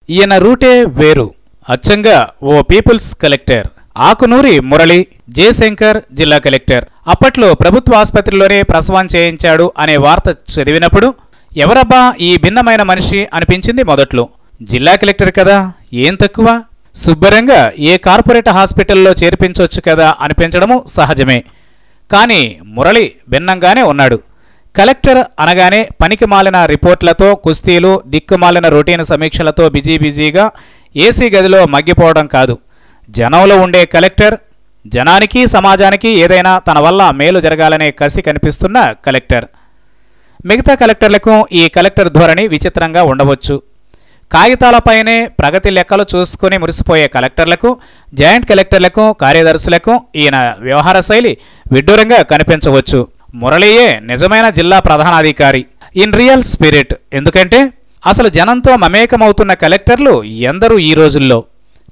ఈయన రూటే వేరు. అచ్చంగా ఓ పీపుల్స్ కలెక్టర్. ఆకునూరి మురళి, జయశంకర్ జిల్లా కలెక్టర్. అప్పట్లో ప్రభుత్వ ఆసుపత్రిలోనే ప్రసవం చేయించాడు అనే వార్త చదివినప్పుడు ఎవరబ్బా ఈ భిన్నమైన మనిషి అనిపించింది మొదట్లో. జిల్లా కలెక్టర్ కదా, ఏం తక్కువ, శుభ్రంగా ఏ కార్పొరేట్ హాస్పిటల్లో చేర్పించవచ్చు కదా అనిపించడము సహజమే. కానీ మురళి భిన్నంగానే ఉన్నాడు. కలెక్టర్ అనగానే పనికి మాలిన రిపోర్ట్లతో, కుస్తీలు, దిక్కుమాలిన రొటీన్ సమీక్షలతో బిజీగా ఏసీ గదిలో మగ్గిపోవడం కాదు. జనంలో ఉండే కలెక్టర్, జనానికి సమాజానికి ఏదైనా తన వల్ల మేలు జరగాలనే కసి కనిపిస్తున్న కలెక్టర్. మిగతా కలెక్టర్లకు ఈ కలెక్టర్ ధోరణి విచిత్రంగా ఉండవచ్చు. కాగితాలపైనే ప్రగతి లెక్కలు చూసుకుని మురిసిపోయే కలెక్టర్లకు, జాయింట్ కలెక్టర్లకు, కార్యదర్శులకు ఈయన వ్యవహార శైలి విడ్డూరంగా కనిపించవచ్చు. మురళియే నిజమైన జిల్లా ప్రధానాధికారి ఇన్ రియల్ స్పిరిట్. ఎందుకంటే అసలు జనంతో మమేకమవుతున్న కలెక్టర్లు ఎందరూ ఈ రోజుల్లో?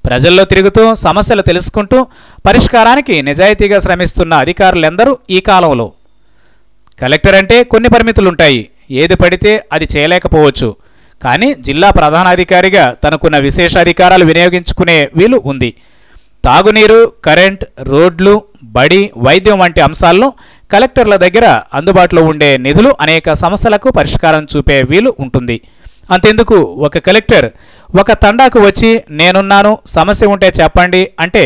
ప్రజల్లో తిరుగుతూ సమస్యలు తెలుసుకుంటూ పరిష్కారానికి నిజాయితీగా శ్రమిస్తున్న అధికారులెందరూ ఈ కాలంలో? కలెక్టర్ అంటే కొన్ని పరిమితులుంటాయి, ఏది పడితే అది చేయలేకపోవచ్చు. కానీ జిల్లా ప్రధానాధికారిగా తనకున్న విశేషాధికారాలు వినియోగించుకునే వీలు ఉంది. తాగునీరు, కరెంట్, రోడ్లు, బడి, వైద్యం వంటి అంశాల్లో కలెక్టర్ల దగ్గర అందుబాటులో ఉండే నిధులు అనేక సమస్యలకు పరిష్కారం చూపే వీలు ఉంటుంది. అంతెందుకు, ఒక కలెక్టర్ ఒక తండాకు వచ్చి నేనున్నాను, సమస్య ఉంటే చెప్పండి అంటే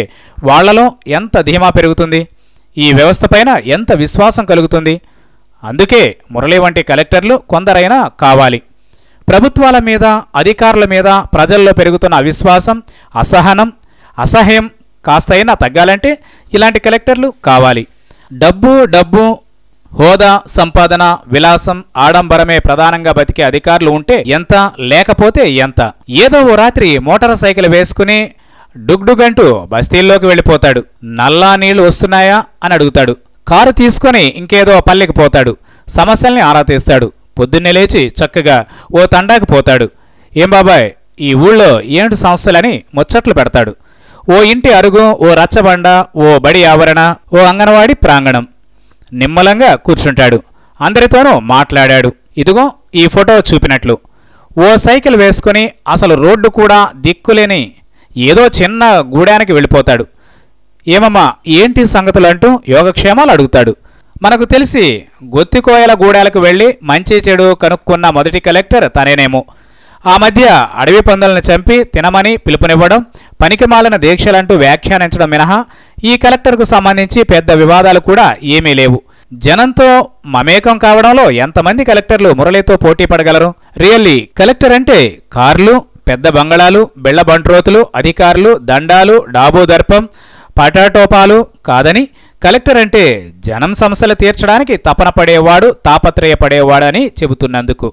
వాళ్లలో ఎంత ధీమా పెరుగుతుంది, ఈ వ్యవస్థపైన ఎంత విశ్వాసం కలుగుతుంది. అందుకే మురళి వంటి కలెక్టర్లు కొందరైనా కావాలి. ప్రభుత్వాల మీద, అధికారుల మీద ప్రజల్లో పెరుగుతున్న అవిశ్వాసం, అసహనం, అసహ్యం కాస్తైనా తగ్గాలంటే ఇలాంటి కలెక్టర్లు కావాలి. డబ్బు, హోదా, సంపాదన, విలాసం, ఆడంబరమే ప్రధానంగా బతికే అధికారులు ఉంటే ఎంత, లేకపోతే ఎంత. ఏదో ఓ రాత్రి మోటార్ సైకిల్ వేసుకుని డుగ్డుగంటూ బస్తీల్లోకి వెళ్ళిపోతాడు. నల్లా నీళ్లు వస్తున్నాయా అని అడుగుతాడు. కారు తీసుకుని ఇంకేదో పల్లెకి పోతాడు. సమస్యల్ని ఆరా తీస్తాడు. పొద్దున్నే లేచి చక్కగా ఓ తండాకు పోతాడు. ఏం బాబాయ్, ఈ ఊళ్ళో ఏంటి సమస్యలని ముచ్చట్లు పెడతాడు. ఓ ఇంటి అరుగు, ఓ రచ్చబండ, ఓ బడి ఆవరణ, ఓ అంగన్వాడీ ప్రాంగణం. నిమ్మలంగా కూర్చుంటాడు. అందరితోనూ మాట్లాడాడు. ఇదిగో ఈ ఫోటో చూపినట్లు. ఓ సైకిల్ వేసుకుని అసలు రోడ్డు కూడా దిక్కులేని ఏదో చిన్న గూడానికి వెళ్ళిపోతాడు. ఏమమ్మా ఏంటి సంగతులు అంటూ యోగక్షేమాలు అడుగుతాడు. మనకు తెలిసి గొత్తికోయల గూడాలకు వెళ్ళి మంచి చెడు కనుక్కున్న మొదటి కలెక్టర్ తనేనేమో. ఆ మధ్య అడవి పందులను చంపి తినమని పిలుపునివ్వడం, పనికిమాలిన దీక్షలంటూ వ్యాఖ్యానించడం మినహా ఈ కలెక్టర్కు సంబంధించి పెద్ద వివాదాలు కూడా ఏమీ లేవు. జనంతో మమేకం కావడంలో ఎంతమంది కలెక్టర్లు మురళితో పోటీ పడగలరు? రియల్లీ కలెక్టర్ అంటే కార్లు, పెద్ద బంగళాలు, బిళ్ల బంట్రోతులు, అధికారులు, దండాలు, డాబో దర్పం, పటాటోపాలు కాదని కలెక్టర్ అంటే జనం సమస్యలు తీర్చడానికి తపన పడేవాడు, తాపత్రయపడేవాడని చెబుతున్నందుకు.